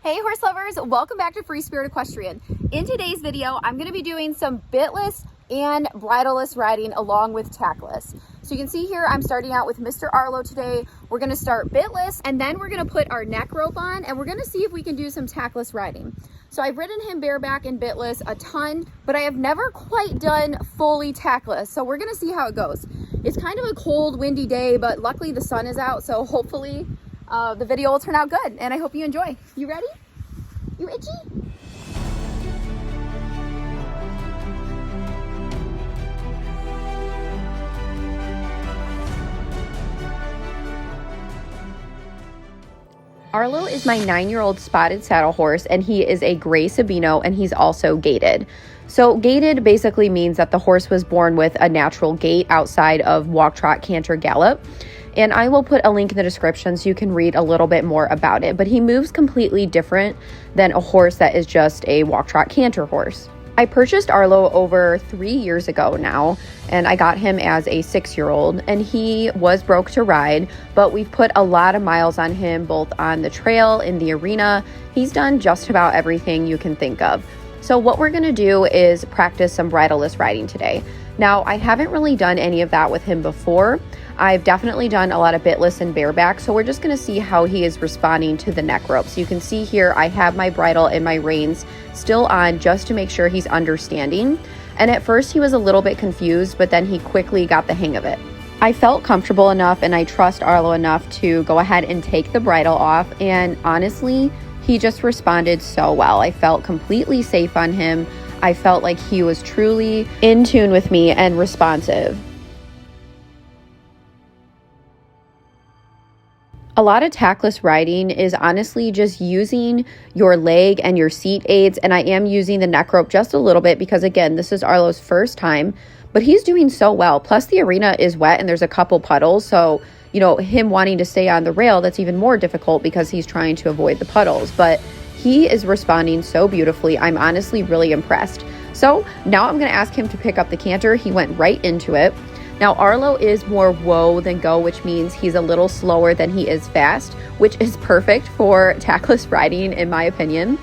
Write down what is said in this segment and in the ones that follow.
Hey horse lovers, welcome back to Free Spirit Equestrian. In today's video, I'm going to be doing some bitless and bridleless riding along with tackless. So you can see here, I'm starting out with Mr. Arlo today. We're going to start bitless and then we're going to put our neck rope on and we're going to see if we can do some tackless riding. So I've ridden him bareback and bitless a ton, but I have never quite done fully tackless. So we're going to see how it goes. It's kind of a cold, windy day, but luckily the sun is out. So hopefully the video will turn out good and I hope you enjoy. You ready? You itchy? Arlo is my 9-year-old spotted saddle horse, and he is a gray Sabino, and he's also gaited. So gaited basically means that the horse was born with a natural gait outside of walk, trot, canter, gallop. And I will put a link in the description so you can read a little bit more about it. But he moves completely different than a horse that is just a walk, trot, canter horse. I purchased Arlo over 3 years ago now, and I got him as a 6-year-old, and he was broke to ride, but we've put a lot of miles on him, both on the trail, in the arena. He's done just about everything you can think of. So what we're gonna do is practice some bridleless riding today. Now, I haven't really done any of that with him before. I've definitely done a lot of bitless and bareback, so we're just gonna see how he is responding to the neck rope. So you can see here, I have my bridle and my reins still on just to make sure he's understanding. And at first he was a little bit confused, but then he quickly got the hang of it. I felt comfortable enough and I trust Arlo enough to go ahead and take the bridle off, and honestly, he just responded so well. I felt completely safe on him. I felt like he was truly in tune with me and responsive. A lot of tackless riding is honestly just using your leg and your seat aids, and I am using the neck rope just a little bit because, again, this is Arlo's first time, but he's doing so well. Plus, the arena is wet and there's a couple puddles, so, you know, him wanting to stay on the rail, that's even more difficult because he's trying to avoid the puddles, but he is responding so beautifully. I'm honestly really impressed. So now I'm going to ask him to pick up the canter. He went right into it. Now, Arlo is more whoa than go, which means he's a little slower than he is fast, which is perfect for tackless riding, in my opinion.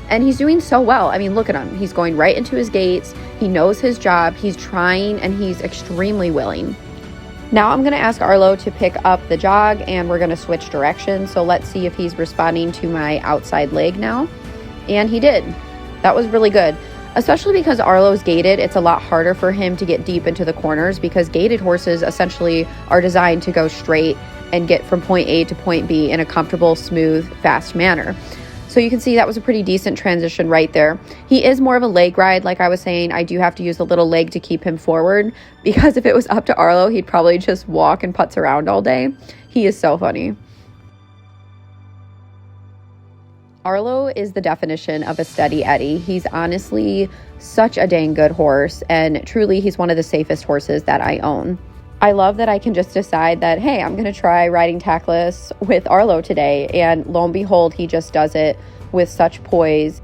And he's doing so well. I mean, look at him. He's going right into his gaits. He knows his job. He's trying, and he's extremely willing. Now I'm going to ask Arlo to pick up the jog, and we're going to switch directions. So let's see if he's responding to my outside leg now. And he did. That was really good. Especially because Arlo's gaited, it's a lot harder for him to get deep into the corners because gaited horses essentially are designed to go straight and get from point A to point B in a comfortable, smooth, fast manner. So you can see that was a pretty decent transition right there. He is more of a leg ride. Like I was saying, I do have to use the little leg to keep him forward because if it was up to Arlo, he'd probably just walk and putz around all day. He is so funny. Arlo is the definition of a steady Eddie. He's honestly such a dang good horse, and truly he's one of the safest horses that I own. I love that I can just decide that, hey, I'm going to try riding tackless with Arlo today, and lo and behold, he just does it with such poise.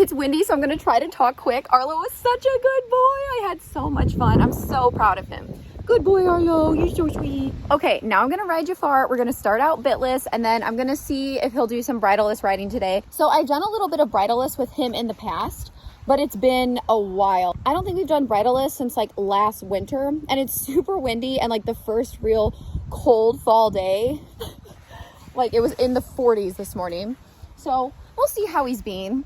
It's windy, so I'm going to try to talk quick. Arlo was such a good boy. I had so much fun. I'm so proud of him. Good boy, Arlo. You're so sweet. Okay, now I'm going to ride Jafar. We're going to start out bitless, and then I'm going to see if he'll do some bridleless riding today. So I've done a little bit of bridleless with him in the past, but it's been a while. I don't think we've done bridleless since like last winter, and it's super windy and like the first real cold fall day. Like it was in the 40s this morning. So we'll see how he's being.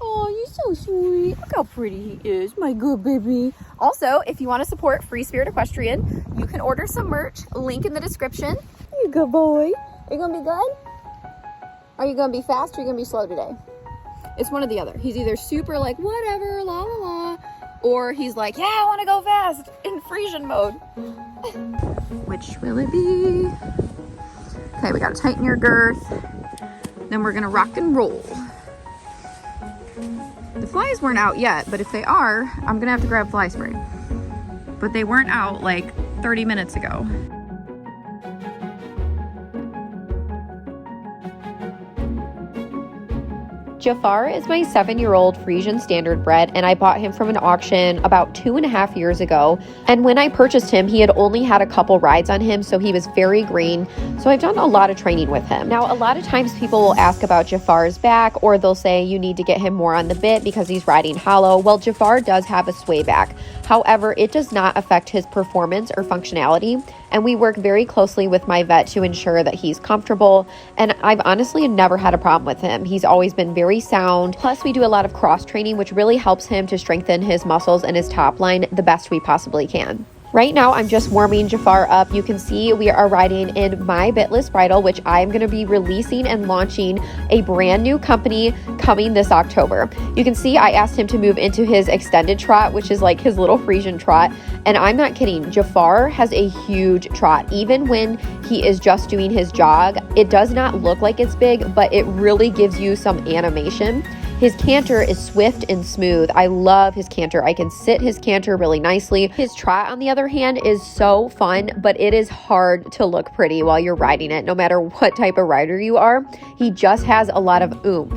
Oh, you're so sweet. Look how pretty he is, my good baby. Also, if you want to support Free Spirit Equestrian, you can order some merch. Link in the description. You good boy. Are you going to be good? Are you going to be fast or are you going to be slow today? It's one or the other. He's either super like, whatever, la la la, or he's like, yeah, I want to go fast in Frisian mode. Which will it be? Okay, we got to tighten your girth. Then we're going to rock and roll. The flies weren't out yet, but if they are, I'm going to have to grab fly spray. But they weren't out like 30 minutes ago. Jafar is my 7-year-old Frisian standard bred, and I bought him from an auction about 2.5 years ago. And when I purchased him, he had only had a couple rides on him, so he was very green. So I've done a lot of training with him. Now, a lot of times people will ask about Jafar's back, or they'll say you need to get him more on the bit because he's riding hollow. Well, Jafar does have a sway back. However, it does not affect his performance or functionality. And we work very closely with my vet to ensure that he's comfortable. And I've honestly never had a problem with him. He's always been very sound. Plus, we do a lot of cross training, which really helps him to strengthen his muscles and his top line the best we possibly can. Right now, I'm just warming Jafar up. You can see we are riding in my bitless bridle, which I'm going to be releasing and launching a brand new company coming this October. You can see I asked him to move into his extended trot, which is like his little Frisian trot. And I'm not kidding. Jafar has a huge trot. Even when he is just doing his jog, it does not look like it's big, but it really gives you some animation. His canter is swift and smooth. I love his canter. I can sit his canter really nicely. His trot, on the other hand, is so fun, but it is hard to look pretty while you're riding it, no matter what type of rider you are. He just has a lot of oomph.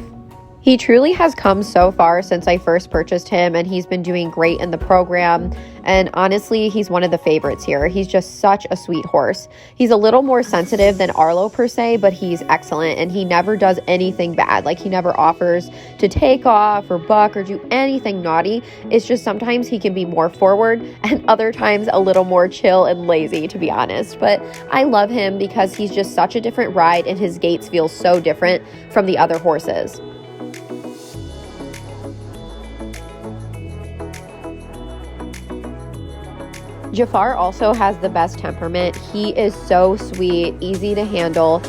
He truly has come so far since I first purchased him, and he's been doing great in the program. And honestly, he's one of the favorites here. He's just such a sweet horse. He's a little more sensitive than Arlo per se, but he's excellent, and he never does anything bad. Like, he never offers to take off or buck or do anything naughty. It's just sometimes he can be more forward and other times a little more chill and lazy, to be honest. But I love him because he's just such a different ride, and his gaits feel so different from the other horses. Jafar also has the best temperament. He is so sweet, easy to handle.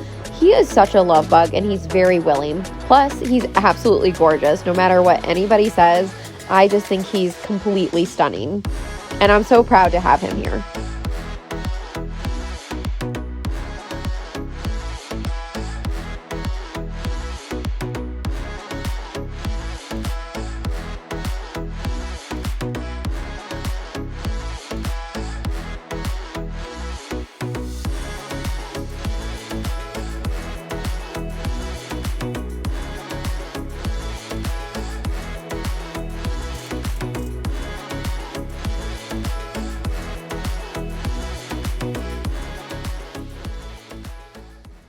He is such a love bug, and he's very willing. Plus, he's absolutely gorgeous. No matter what anybody says, I just think he's completely stunning. And I'm so proud to have him here.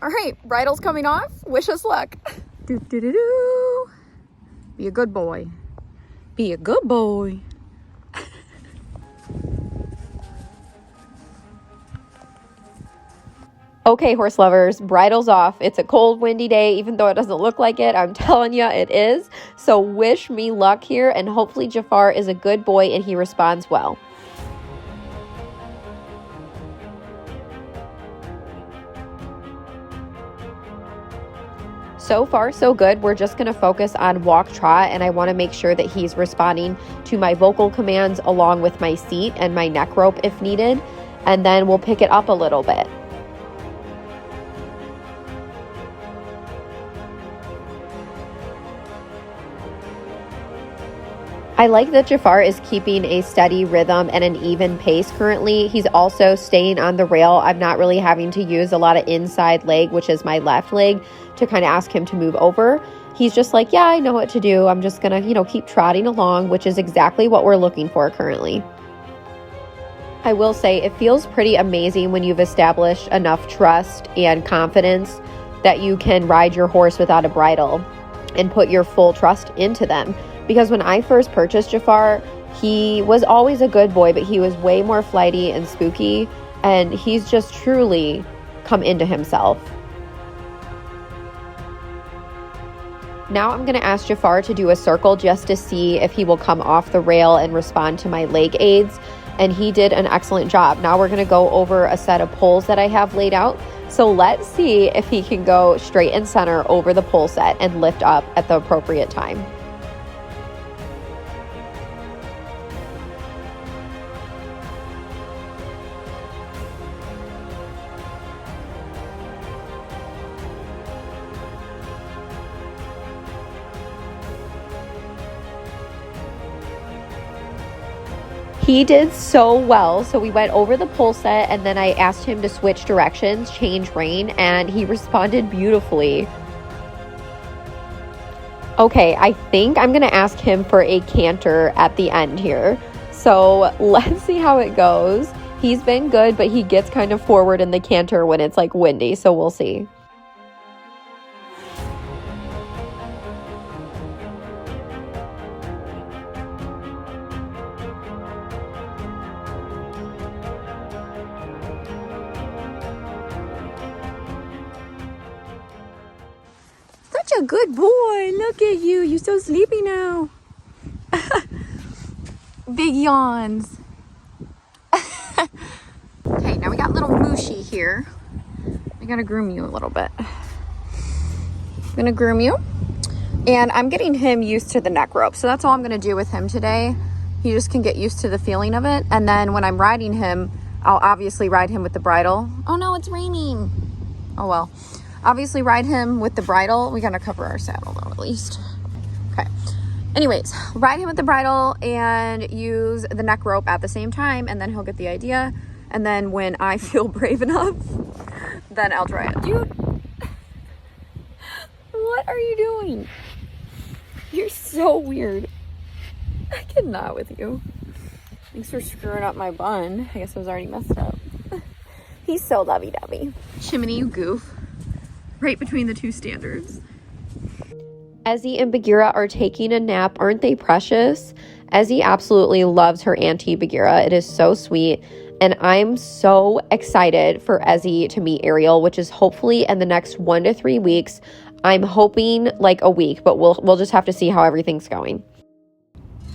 All right, bridle's coming off. Wish us luck. Do, do, do, do. Be a good boy. Be a good boy. Okay, horse lovers, bridle's off. It's a cold, windy day, even though it doesn't look like it. I'm telling you, it is. So wish me luck here, and hopefully Jafar is a good boy and he responds well. So far, so good. We're just going to focus on walk trot, and I want to make sure that he's responding to my vocal commands along with my seat and my neck rope if needed, and then we'll pick it up a little bit. I like that Jafar is keeping a steady rhythm and an even pace currently. He's also staying on the rail. I'm not really having to use a lot of inside leg, which is my left leg, to kind of ask him to move over. He's just like, yeah, I know what to do. I'm just going to, keep trotting along, which is exactly what we're looking for currently. I will say it feels pretty amazing when you've established enough trust and confidence that you can ride your horse without a bridle and put your full trust into them. Because when I first purchased Jafar, he was always a good boy, but he was way more flighty and spooky, and he's just truly come into himself. Now I'm going to ask Jafar to do a circle just to see if he will come off the rail and respond to my leg aids, and he did an excellent job. Now we're going to go over a set of poles that I have laid out. So let's see if he can go straight and center over the pole set and lift up at the appropriate time. He did so well. So we went over the pole set and then I asked him to switch directions, change rein, and he responded beautifully. Okay, I think I'm going to ask him for a canter at the end here. So let's see how it goes. He's been good, but he gets kind of forward in the canter when it's like windy. So we'll see. Such a good boy. Look at you. You're so sleepy now. Big yawns. Okay, now we got little Mushy here. I gotta groom you a little bit. I'm gonna groom you. And I'm getting him used to the neck rope. So that's all I'm gonna do with him today. He just can get used to the feeling of it. And then when I'm riding him, I'll obviously ride him with the bridle. Oh no, it's raining. Oh well. Obviously ride him with the bridle. We gotta cover our saddle though, at least. Okay. Anyways, ride him with the bridle and use the neck rope at the same time, and then he'll get the idea. And then when I feel brave enough, then I'll try it. Dude, what are you doing? You're so weird. I cannot with you. Thanks for screwing up my bun. I guess it was already messed up. He's so lovey-dovey. Chimney, you goof. Right between the two standards. Ezzy and Bagheera are taking a nap. Aren't they precious? Ezzy absolutely loves her auntie Bagheera. It is so sweet. And I'm so excited for Ezzy to meet Ariel, which is hopefully in the next 1 to 3 weeks. I'm hoping like a week, but we'll just have to see how everything's going.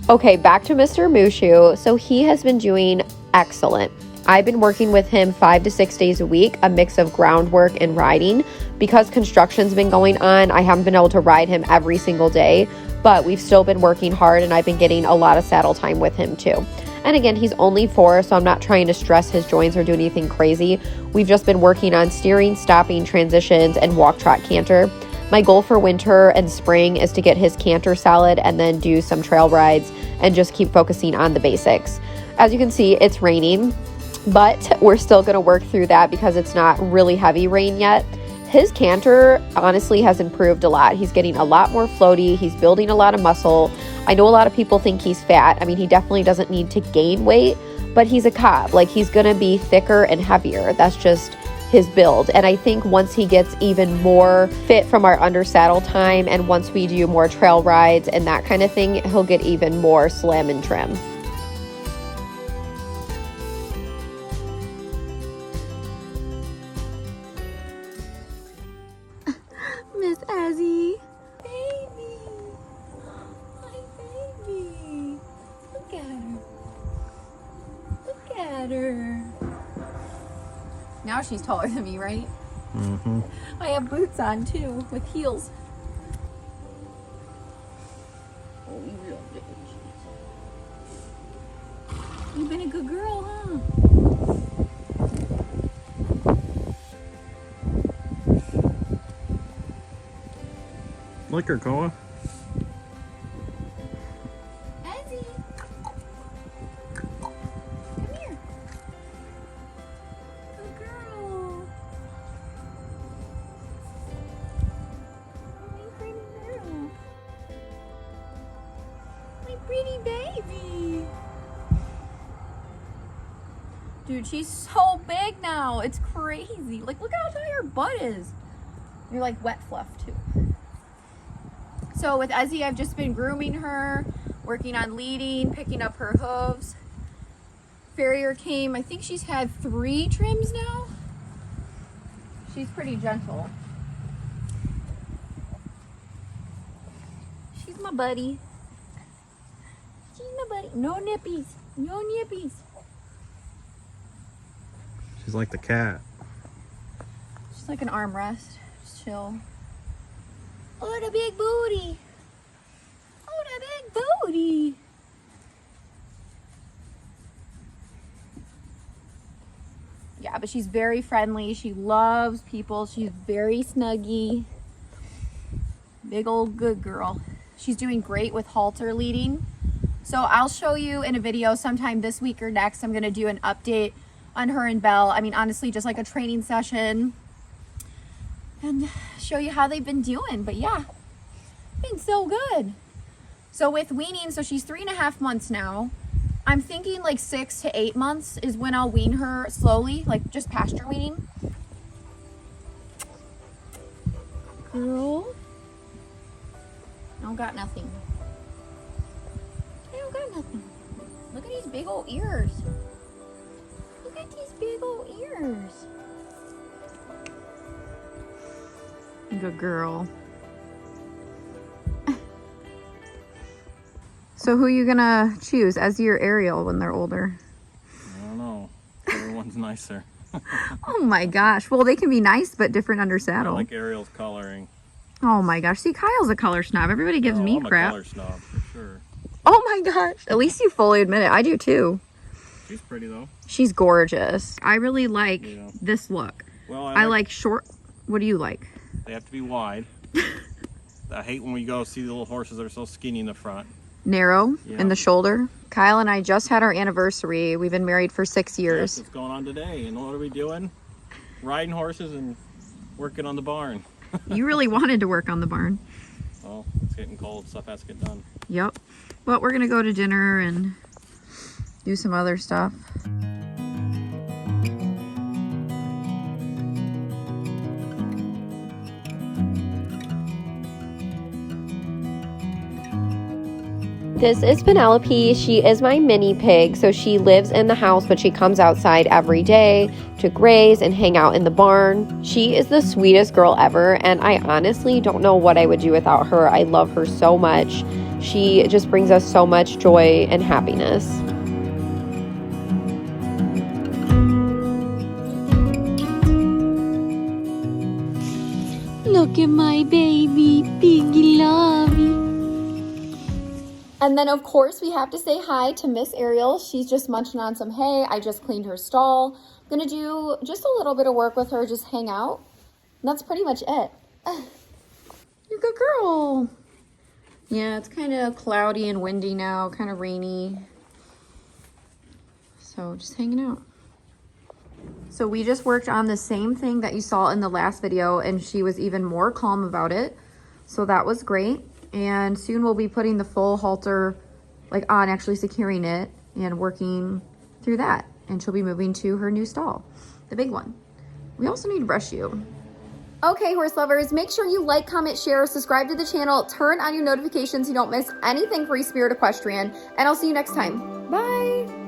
Okay, back to Mr. Mushu. So he has been doing excellent. I've been working with him 5 to 6 days a week, a mix of groundwork and riding. Because construction's been going on, I haven't been able to ride him every single day, but we've still been working hard and I've been getting a lot of saddle time with him too. And again, he's only 4, so I'm not trying to stress his joints or do anything crazy. We've just been working on steering, stopping, transitions, and walk, trot, canter. My goal for winter and spring is to get his canter solid and then do some trail rides and just keep focusing on the basics. As you can see, it's raining, but we're still going to work through that because it's not really heavy rain yet. His canter honestly has improved a lot. He's getting a lot more floaty. He's building a lot of muscle. I know a lot of people think he's fat. I mean, he definitely doesn't need to gain weight, but he's a cob. Like, he's going to be thicker and heavier. That's just his build. And I think once he gets even more fit from our under saddle time and once we do more trail rides and that kind of thing, he'll get even more slim and trim. Miss Ezzy. Baby. My baby. Look at her. Look at her. Now she's taller than me, right? Mm-hmm. I have boots on too, with heels. Oh, you real bitch. You've been a good girl, huh? Lick her, Koa. Ezzy. Come here. Good girl. My pretty girl. My pretty baby. Dude, she's so big now. It's crazy. Like, look how tall your butt is. You're like wet fluff too. So with Ezzy, I've just been grooming her, working on leading, picking up her hooves. Farrier came, I think she's had 3 trims now. She's pretty gentle. She's my buddy. She's my buddy. No nippies. No nippies. She's like the cat. She's like an armrest. Just chill. Oh, the big booty. Oh, the big booty. Yeah, but she's very friendly. She loves people. She's very snuggy. Big old good girl. She's doing great with halter leading. So I'll show you in a video sometime this week or next. I'm gonna do an update on her and Belle. I mean, honestly, just like a training session and show you how they've been doing. But yeah, been so good. So with weaning, so she's 3.5 months now. I'm thinking like 6 to 8 months is when I'll wean her slowly, like just pasture weaning. Girl. I don't got nothing. I don't got nothing. Look at these big old ears. Look at these big old ears. Good girl. So who are you gonna choose as your Ariel when they're older? I don't know. Everyone's nicer. Oh my gosh. Well, they can be nice, but different under I saddle. like Ariel's coloring. Oh my gosh. See, Kyle's a color snob. Everybody gives me I'm crap. a color snob for sure. Oh my gosh. At least you fully admit it. I do too. She's pretty though. She's gorgeous. I really like this look. Well, I like short. What do you like? They have to be wide. I hate when we go see the little horses that are so skinny in the front. Narrow in the shoulder. Kyle and I just had our anniversary. We've been married for 6 years. Yes, what's going on today? And what are we doing? Riding horses and working on the barn. You really wanted to work on the barn. Well, it's getting cold. Stuff has to get done. Yep. But we're going to go to dinner and do some other stuff. This is Penelope. She is my mini pig, so she lives in the house, but she comes outside every day to graze and hang out in the barn. She is the sweetest girl ever, and I honestly don't know what I would do without her. I love her so much. She just brings us so much joy and happiness. Look at my baby, Piggy Lovey. And then, of course, we have to say hi to Miss Ariel. She's just munching on some hay. I just cleaned her stall. I'm gonna do just a little bit of work with her, just hang out. And that's pretty much it. You're a good girl. Yeah, it's kind of cloudy and windy now, kind of rainy. So just hanging out. So we just worked on the same thing that you saw in the last video, and she was even more calm about it. So that was great. And soon we'll be putting the full halter on, actually securing it and working through that. And she'll be moving to her new stall, the big one. We also need to brush you. Okay, horse lovers, make sure you like, comment, share, subscribe to the channel, turn on your notifications so you don't miss anything Free Spirit Equestrian, and I'll see you next time. Bye.